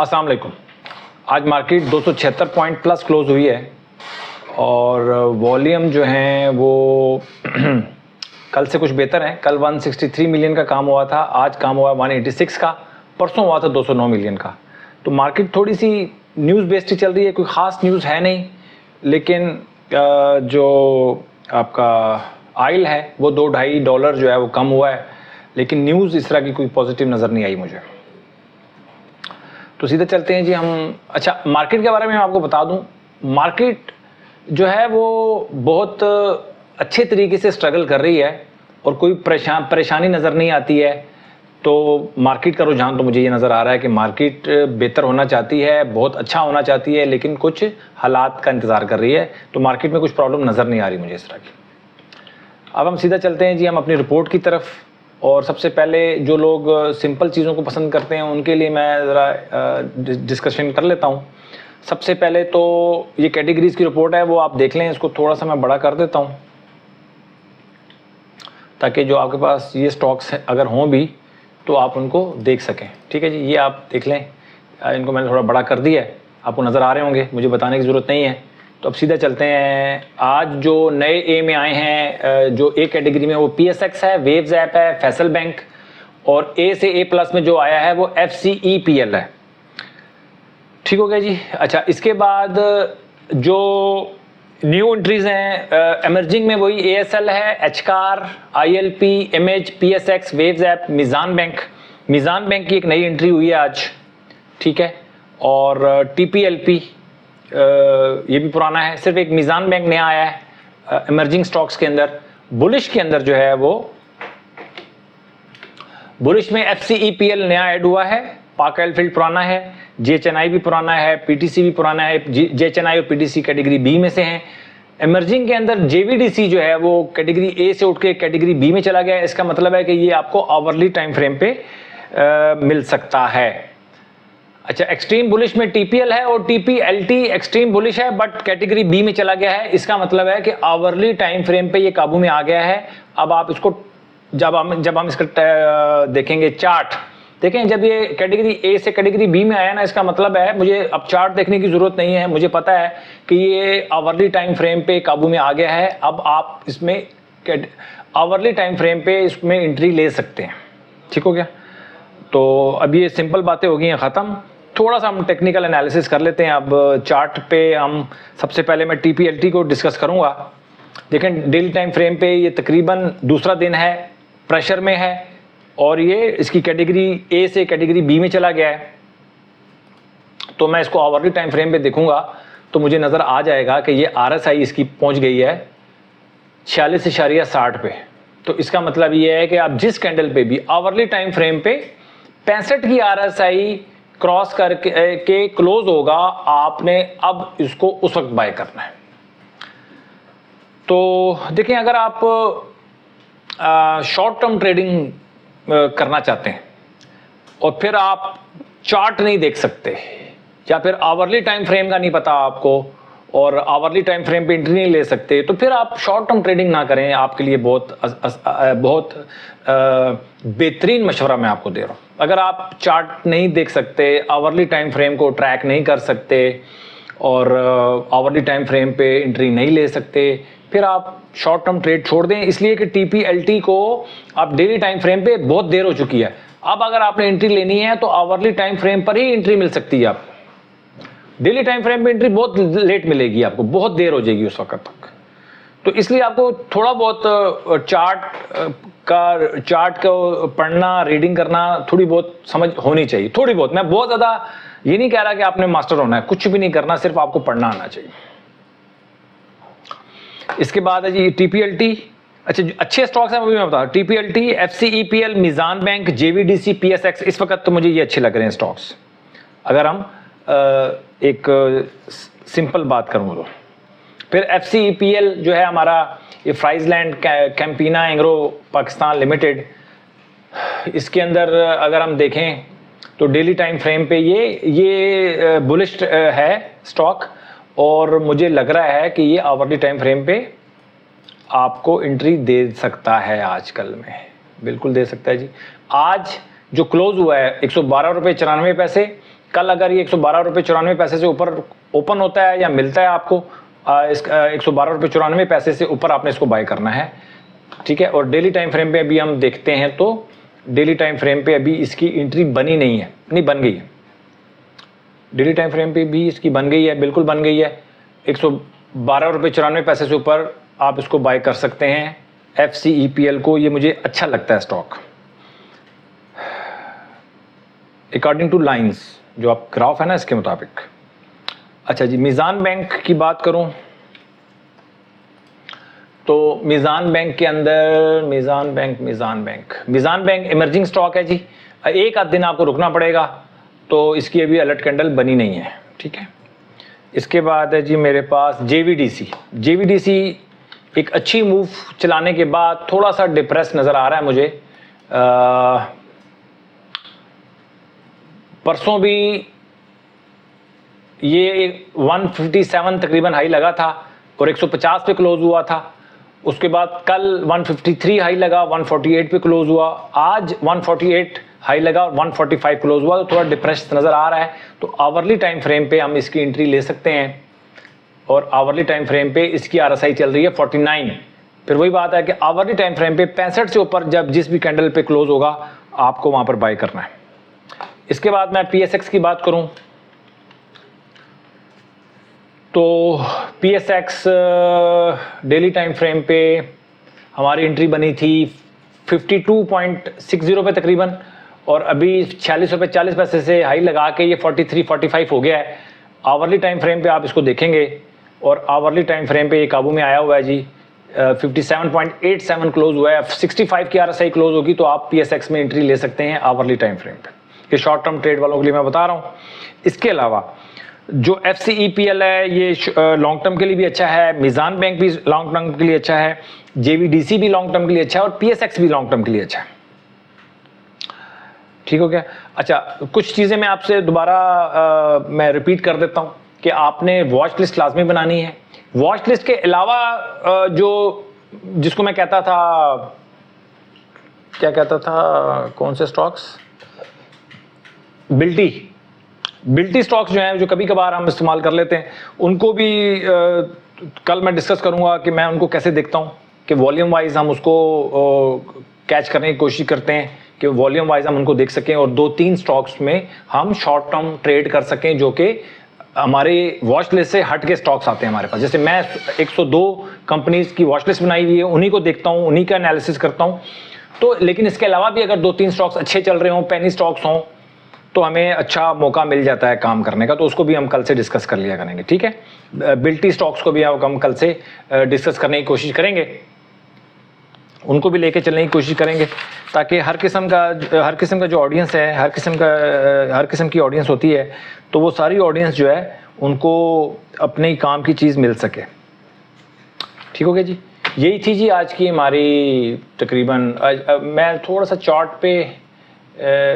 अस्सलाम वालेकुम। आज मार्केट 276 पॉइंट प्लस क्लोज हुई है और वॉल्यूम जो है वो कल से कुछ बेहतर है। कल 163 मिलियन का काम हुआ था, आज काम हुआ 186 का, परसों हुआ था 209 मिलियन का। तो मार्केट थोड़ी सी न्यूज़ बेस्ड चल रही है, कोई ख़ास न्यूज़ है नहीं, लेकिन जो आपका ऑयल है वो $2-2.5 जो है वो कम हुआ है, लेकिन न्यूज़ इस तरह की कोई पॉजिटिव नज़र नहीं आई मुझे। तो सीधे चलते हैं जी हम। अच्छा, मार्केट के बारे में मैं आपको बता दूं, मार्केट जो है वो बहुत अच्छे तरीके से स्ट्रगल कर रही है और कोई परेशानी नज़र नहीं आती है। तो मार्केट का रुझान तो मुझे ये नज़र आ रहा है कि मार्केट बेहतर होना चाहती है, बहुत अच्छा होना चाहती है, लेकिन कुछ हालात का इंतज़ार कर रही है। तो मार्केट में कुछ प्रॉब्लम नज़र नहीं आ रही मुझे इस तरह की। अब हम सीधा चलते हैं जी हम अपनी रिपोर्ट की तरफ। और सबसे पहले जो लोग सिंपल चीज़ों को पसंद करते हैं उनके लिए मैं ज़रा डिस्कशन कर लेता हूँ। सबसे पहले तो ये कैटेगरीज़ की रिपोर्ट है, वो आप देख लें। इसको थोड़ा सा मैं बड़ा कर देता हूँ ताकि जो आपके पास ये स्टॉक्स अगर हों भी तो आप उनको देख सकें। ठीक है जी, ये आप देख लें। इनको मैंने थोड़ा बड़ा कर दिया है, आपको नज़र आ रहे होंगे, मुझे बताने की ज़रूरत नहीं है। तो अब सीधा चलते हैं। आज जो नए ए में आए हैं, जो ए कैटेगरी में, वो PSX है, वेव्स ऐप है, फैसल बैंक, और ए से ए प्लस में जो आया है वो FCEPL है। ठीक हो गया जी। अच्छा, इसके बाद जो न्यू एंट्रीज हैं एमर्जिंग में, वही ASL है, HCAR, ILP, image, PSX, Waves app, Meezan Bank. Meezan Bank की एक नई एंट्री हुई है आज, ठीक है। और TPLP ये भी पुराना है, सिर्फ एक मीज़ान बैंक नया आया है इमर्जिंग स्टॉक्स के अंदर। बुलिश के अंदर जो है वो बुलिश में FCEPL नया ऐड हुआ है, पाक ऑयल फील्ड पुराना है, JHNI भी पुराना है, PTC भी पुराना है। JHNI और PTC कैटेगरी B में से हैं। इमर्जिंग के अंदर JVDC जो है वो कैटेगरी A से उठ के कैटेगरी B में चला गया है। इसका मतलब है कि ये आपको आवरली टाइम फ्रेम पे मिल सकता है। अच्छा, एक्सट्रीम बुलिश में TPL है और TPLT एक्सट्रीम बुलिश है बट कैटेगरी B में चला गया है। इसका मतलब है कि आवरली टाइम फ्रेम पे ये काबू में आ गया है। अब आप इसको जब हम इसका देखेंगे चार्ट, देखें जब ये कैटेगरी A से कैटेगरी B में आया ना, इसका मतलब है मुझे अब चार्ट देखने की जरूरत नहीं है, मुझे पता है कि ये आवरली टाइम फ्रेम पे काबू में आ गया है। अब आप इसमें आवरली टाइम फ्रेम पे इसमें एंट्री ले सकते हैं। ठीक हो गया। तो अब ये सिंपल बातें हो गई हैं ख़त्म। थोड़ा सा हम टेक्निकल एनालिसिस कर लेते हैं। अब चार्ट पे हम सबसे पहले मैं TPLT को डिस्कस करूंगा। देखें डेली टाइम फ्रेम पे ये तकरीबन दूसरा दिन है, प्रेशर में है और ये इसकी कैटेगरी A से कैटेगरी B में चला गया है। तो मैं इसको आवरली टाइम फ्रेम पे देखूंगा तो मुझे नज़र आ जाएगा कि ये RSI इसकी पहुंच गई है 46.60 पे। तो इसका मतलब ये है कि आप जिस कैंडल पे भी आवरली टाइम फ्रेम पे 65 की RSI क्रॉस करके क्लोज होगा, आपने अब इसको उस वक्त बाय करना है। तो देखें, अगर आप शॉर्ट टर्म ट्रेडिंग करना चाहते हैं और फिर आप चार्ट नहीं देख सकते या फिर आवरली टाइम फ्रेम का नहीं पता आपको और आवरली टाइम फ्रेम पे एंट्री नहीं ले सकते, तो फिर आप शॉर्ट टर्म ट्रेडिंग ना करें। आपके लिए बहुत बेहतरीन मशवरा मैं आपको दे रहा हूँ। अगर आप चार्ट नहीं देख सकते, आवरली टाइम फ्रेम को ट्रैक नहीं कर सकते और आवरली टाइम फ्रेम पे एंट्री नहीं ले सकते, फिर आप शॉर्ट टर्म ट्रेड छोड़ दें। इसलिए कि TPLT को आप डेली टाइम फ्रेम पे बहुत देर हो चुकी है। अब अगर आपने एंट्री लेनी है तो आवरली टाइम फ्रेम पर ही एंट्री मिल सकती है आपको। डेली टाइम फ्रेम पे एंट्री बहुत लेट मिलेगी आपको, बहुत देर हो जाएगी उस वक्त तक। तो इसलिए आपको थोड़ा बहुत चार्ट को पढ़ना, रीडिंग करना, थोड़ी बहुत समझ होनी चाहिए, थोड़ी बहुत। मैं बहुत ज़्यादा ये नहीं कह रहा कि आपने मास्टर होना है, कुछ भी नहीं करना, सिर्फ आपको पढ़ना आना चाहिए। इसके बाद है जी TPLT। अच्छा, अच्छे स्टॉक्स हैं वो भी मैं बता। TPLT, FCEPL, Meezan Bank, JVDC, PSX, इस वक्त तो मुझे ये अच्छे लग रहे हैं स्टॉक्स। अगर हम एक सिंपल बात करूँ तो फिर FCEPL जो है हमारा, ये फ्राइजलैंड कैंपिना एंग्रो पाकिस्तान लिमिटेड, इसके अंदर अगर हम देखें तो डेली टाइम फ्रेम पे ये बुलिश है स्टॉक और मुझे लग रहा है कि ये आवरली टाइम फ्रेम पे आपको एंट्री दे सकता है। आजकल में बिल्कुल दे सकता है जी। आज जो क्लोज हुआ है 112 रुपये 94 पैसे, कल अगर ये 112 रुपये 94 पैसे से ऊपर ओपन होता है या मिलता है आपको, इस 112 रुपये 94 पैसे से ऊपर आपने इसको बाय करना है, ठीक है। और डेली टाइम फ्रेम पे अभी हम देखते हैं तो डेली टाइम फ्रेम पे अभी इसकी एंट्री बनी नहीं है, नहीं बन गई है। डेली टाइम फ्रेम पे भी इसकी बन गई है, बिल्कुल बन गई है। 112 रुपये 94 पैसे से ऊपर आप इसको बाय कर सकते हैं FCEPL को। ये मुझे अच्छा लगता है स्टॉक अकॉर्डिंग टू लाइंस, जो आप ग्राफ है ना इसके मुताबिक। अच्छा जी, मीज़ान बैंक की बात करूं तो मीज़ान बैंक के अंदर मीज़ान बैंक इमर्जिंग स्टॉक है जी। एक आध दिन आपको रुकना पड़ेगा, तो इसकी अभी अलर्ट कैंडल बनी नहीं है, ठीक है। इसके बाद है जी मेरे पास JVDC एक अच्छी मूव चलाने के बाद थोड़ा सा डिप्रेस नज़र आ रहा है मुझे। परसों भी ये 157 तकरीबन हाई लगा था और 150 पे क्लोज हुआ था। उसके बाद कल 153 हाई लगा, 148 पे क्लोज हुआ। आज 148 हाई लगा और 145 क्लोज हुआ, तो थोड़ा डिप्रेस नज़र आ रहा है। तो आवरली टाइम फ्रेम पे हम इसकी एंट्री ले सकते हैं, और आवरली टाइम फ्रेम पे इसकी RSI चल रही है 49। फिर वही बात है कि आवरली टाइम फ्रेम पे 65 से ऊपर जब जिस भी कैंडल पे क्लोज होगा आपको वहाँ पर बाय करना है। इसके बाद मैं PSX की बात करूँ तो PSX डेली टाइम फ्रेम पे हमारी एंट्री बनी थी 52.60 पे तकरीबन, और अभी 46 रुपये 40 पैसे से हाई लगा के ये 43-45 हो गया है। आवरली टाइम फ्रेम पे आप इसको देखेंगे, और आवरली टाइम फ्रेम पे ये काबू में आया हुआ है जी। 57.87 क्लोज हुआ है। 65 की RSI क्लोज होगी तो आप PSX में एंट्री ले सकते हैं आवरली टाइम फ्रेम पे। ये शॉर्ट टर्म ट्रेड वालों के लिए मैं बता रहा हूँ। इसके अलावा जो FCEPL है ये लॉन्ग टर्म के लिए भी अच्छा है, मीज़ान बैंक भी लॉन्ग टर्म के लिए अच्छा है, JVDC भी लॉन्ग टर्म के लिए अच्छा है, और PSX भी लॉन्ग टर्म के लिए अच्छा है। ठीक हो गया। अच्छा, कुछ चीज़ें मैं आपसे दोबारा मैं रिपीट कर देता हूँ कि आपने वॉच लिस्ट लाजमी बनानी है। वॉच लिस्ट के अलावा जो जिसको मैं कहता था, क्या कहता था, कौन से स्टॉक्स, बिल्टी स्टॉक्स जो हैं जो कभी कभार हम इस्तेमाल कर लेते हैं, उनको भी कल मैं डिस्कस करूंगा कि मैं उनको कैसे देखता हूं कि वॉल्यूम वाइज हम उसको कैच करने की कोशिश करते हैं कि वॉल्यूम वाइज हम उनको देख सकें, और 2-3 स्टॉक्स में हम शॉर्ट टर्म ट्रेड कर सकें जो कि हमारे वॉच लिस्ट से हट के स्टॉक्स आते हैं हमारे पास। जैसे मैं 102 कंपनीज की वॉच लिस्ट बनाई हुई है, उन्हीं को देखता हूँ, उन्हीं का एनालिसिस करता हूँ। तो लेकिन इसके अलावा भी अगर 2-3 स्टॉक्स अच्छे चल रहे हों, पेनी स्टॉक्स हों, तो हमें अच्छा मौका मिल जाता है काम करने का। तो उसको भी हम कल से डिस्कस कर लिया करेंगे, ठीक है। बिल्टी स्टॉक्स को भी हम कल से डिस्कस करने की कोशिश करेंगे, उनको भी लेके चलने की कोशिश करेंगे, ताकि हर किस्म का जो ऑडियंस है, हर किस्म की ऑडियंस होती है, तो वो सारी ऑडियंस जो है उनको अपने काम की चीज़ मिल सके। ठीक हो गया जी। यही थी जी आज की हमारी तकरीबन। मैं थोड़ा सा चार्ट पे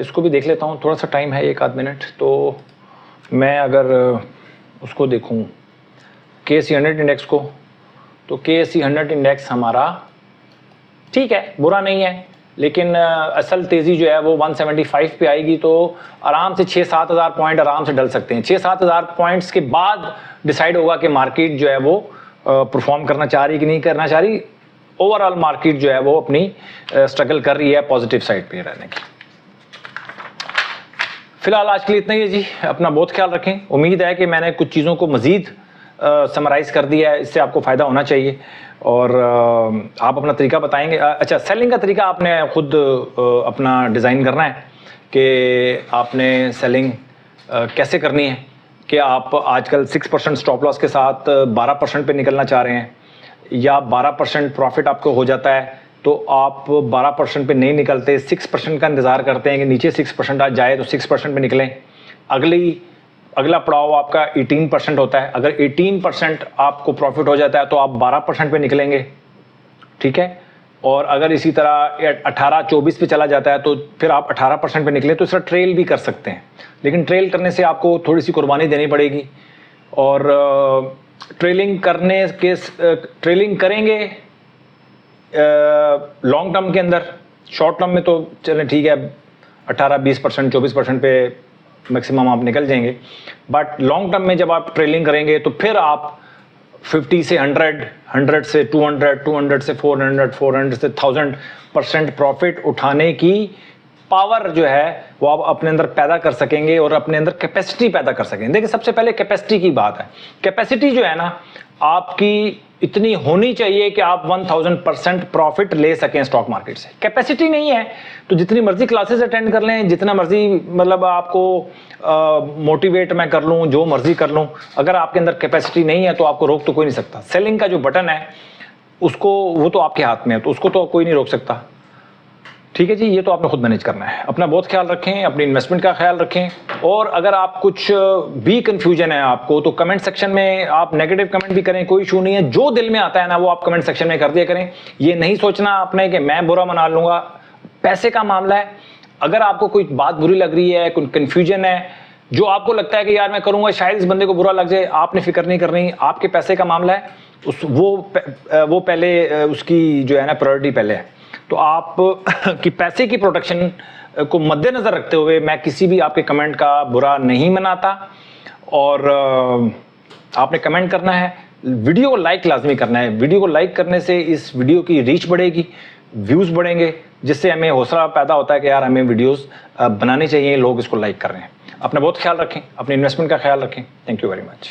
इसको भी देख लेता हूँ, थोड़ा सा टाइम है, 1 आध मिनट। तो मैं अगर उसको देखूँ KSE 100 इंडेक्स को, तो KSE 100 इंडेक्स हमारा ठीक है, बुरा नहीं है, लेकिन असल तेज़ी जो है वो 175 पे आएगी, तो आराम से 6-7 हज़ार पॉइंट आराम से डल सकते हैं। 6-7 हज़ार पॉइंट्स के बाद डिसाइड होगा कि मार्केट जो है वो परफॉर्म करना चाह रही कि नहीं करना चाह रही। ओवरऑल मार्केट जो है वो अपनी स्ट्रगल कर रही है पॉजिटिव साइड पे रहने की। फिलहाल आज के लिए इतना ही है जी। अपना बहुत ख्याल रखें। उम्मीद है कि मैंने कुछ चीज़ों को मज़ीद समराइज़ कर दिया है, इससे आपको फ़ायदा होना चाहिए, और आप अपना तरीका बताएंगे। अच्छा, सेलिंग का तरीका आपने खुद अपना डिज़ाइन करना है कि आपने सेलिंग कैसे करनी है, कि आप आजकल 6% स्टॉप लॉस के साथ 12% पे निकलना चाह रहे हैं, या 12% प्रॉफिट आपको हो जाता है तो आप 12% पे नहीं निकलते, 6% का इंतज़ार करते हैं कि नीचे 6% आ जाए तो 6% पे निकलें। अगला पड़ाव आपका 18% होता है। अगर 18% आपको प्रॉफिट हो जाता है तो आप 12% पे निकलेंगे, ठीक है। और अगर इसी तरह 18-24 पे चला जाता है तो फिर आप 18% पे निकले, तो इस तरह ट्रेल भी कर सकते हैं। लेकिन ट्रेल करने से आपको थोड़ी सी कुर्बानी देनी पड़ेगी, और ट्रेलिंग करेंगे लॉन्ग टर्म के अंदर। शॉर्ट टर्म में तो चलें ठीक है, 18-20% 24% पे मैक्सिमम आप निकल जाएंगे। बट लॉन्ग टर्म में जब आप ट्रेलिंग करेंगे तो फिर आप 50 से 100, 100 से 200, 200 से 400, 400 से 1000% प्रॉफिट उठाने की पावर जो है वो आप अपने अंदर पैदा कर सकेंगे और अपने अंदर कैपेसिटी पैदा कर सकेंगे। देखिए सबसे पहले कैपेसिटी की बात है। कैपेसिटी जो है ना आपकी इतनी होनी चाहिए कि आप 1000% प्रॉफिट ले सकें स्टॉक मार्केट से। कैपेसिटी नहीं है तो जितनी मर्जी क्लासेस अटेंड कर लें, जितना मर्जी मतलब आपको मोटिवेट मैं कर लूं, जो मर्जी कर लूं, अगर आपके अंदर कैपेसिटी नहीं है तो आपको रोक तो कोई नहीं सकता। सेलिंग का जो बटन है उसको, वो तो आपके हाथ में है, तो उसको तो कोई नहीं रोक सकता। ठीक है जी, ये तो आपने खुद मैनेज करना है। अपना बहुत ख्याल रखें, अपनी इन्वेस्टमेंट का ख्याल रखें। और अगर आप कुछ भी कंफ्यूजन है आपको तो कमेंट सेक्शन में आप नेगेटिव कमेंट भी करें, कोई इशू नहीं है। जो दिल में आता है ना वो आप कमेंट सेक्शन में कर दिया करें। ये नहीं सोचना आपने कि मैं बुरा मना लूंगा। पैसे का मामला है, अगर आपको कोई बात बुरी लग रही है, कोई कंफ्यूजन है, जो आपको लगता है कि यार मैं करूंगा शायद इस बंदे को बुरा लग जाए, आपने फिक्र नहीं करनी। आपके पैसे का मामला है, वो पहले उसकी जो है ना प्रायोरिटी पहले है। तो आप कि पैसे की प्रोटेक्शन को मद्देनजर रखते हुए मैं किसी भी आपके कमेंट का बुरा नहीं मनाता। और आपने कमेंट करना है, वीडियो को लाइक लाजमी करना है। वीडियो को लाइक करने से इस वीडियो की रीच बढ़ेगी, व्यूज बढ़ेंगे, जिससे हमें हौसला पैदा होता है कि यार हमें वीडियोस बनाने चाहिए, लोग इसको लाइक कर रहे हैं। अपना बहुत ख्याल रखें, अपनी इन्वेस्टमेंट का ख्याल रखें। Thank you very much.